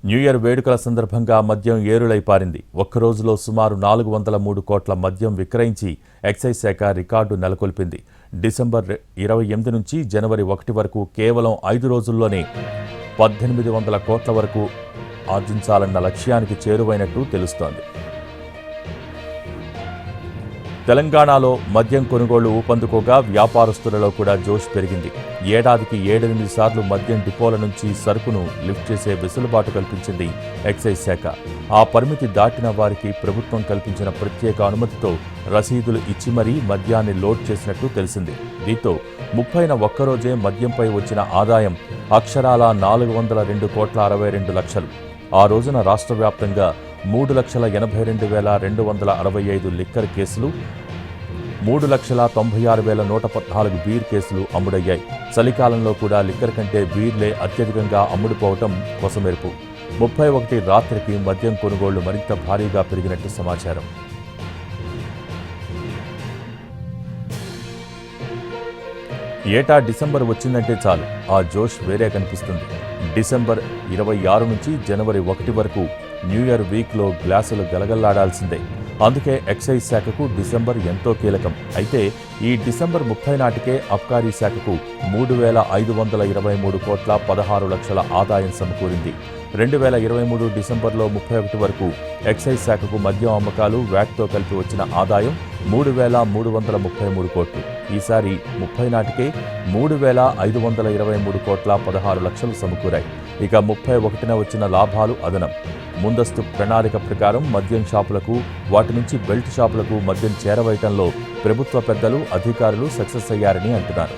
New year వేడుకల సందర్భంగా మద్యం ఏరులై పారింది. ఒక్క రోజులో సుమారు 403 కోట్ల మద్యం విక్రయించి ఎక్సైజ్ శాఖ రికార్డు నెలకొల్పింది. డిసెంబర్ 28 నుంచి జనవరి 1 వరకు కేవలం 5 రోజుల్లోనే 1800 కోట్ల వరకు ఆర్జించాలన్న లక్ష్యానికి చేరువైనట్టు తెలుస్తోంది. తెలంగాణలో మద్యం కొనుగోళ్లు ఊపందుకోగా వ్యాపారస్తులలో కూడా జోష్ పెరిగింది. ఏడాదికి 7-8 సార్లు మద్యం డిపోల నుంచి సరుకును లిఫ్ట్ చేసే వెసులుబాటు కల్పించింది ఎక్సైజ్ శాఖ. ఆ పరిమితి దాటిన వారికి ప్రభుత్వం కల్పించిన ప్రత్యేక అనుమతితో రసీదులు ఇచ్చి మరీ మద్యాన్ని లోడ్ చేసినట్టు తెలిసింది. దీంతో 30న ఒక్కరోజే మద్యంపై వచ్చిన ఆదాయం అక్షరాల 402 కోట్ల 62 లక్షలు. ఆ రోజున రాష్ట్ర వ్యాప్తంగా 3,82,265 లిక్కర్ కేసులు, 3,96,114 బీర్ కేసులు అమ్ముడయ్యాయి. చలికాలంలో కూడా లిక్కర్ కంటే బీర్లే అత్యధికంగా అమ్ముడుపోవటం కొసమెరుపు. 31 రాత్రికి మద్యం కొనుగోళ్లు మరింత భారీగా పెరిగినట్టు సమాచారం. ఏటా డిసెంబర్ వచ్చిందంటే చాలు ఆ జోష్ వేరే కనిపిస్తుంది. డిసెంబర్ 26 నుంచి జనవరి 1 వరకు న్యూ ఇయర్ వీక్లో గ్లాసులు గలగల్లాడాల్సిందే. అందుకే ఎక్సైజ్ శాఖకు డిసెంబర్ ఎంతో కీలకం. అయితే ఈ డిసెంబర్ 30 నాటికే అబ్కారీ శాఖకు 3,523 కోట్ల 16 లక్షల ఆదాయం సమకూరింది. 2023 డిసెంబర్లో 31 వరకు ఎక్సైజ్ శాఖకు మద్యం అమ్మకాలు వ్యాట్తో కలిపి వచ్చిన ఆదాయం 3,333 కోట్లు. ఈసారి 30 నాటికే 3,523 కోట్ల 16 లక్షలు సమకూరాయి. ఇక 31న వచ్చిన లాభాలు అదనం. ముందస్తు ప్రణాళిక ప్రకారం మద్యం షాపులకు, వాటి నుంచి బెల్ట్ షాపులకు మద్యం చేరవేయటంలో ప్రభుత్వ పెద్దలు, అధికారులు సక్సెస్ అయ్యారని అంటున్నారు.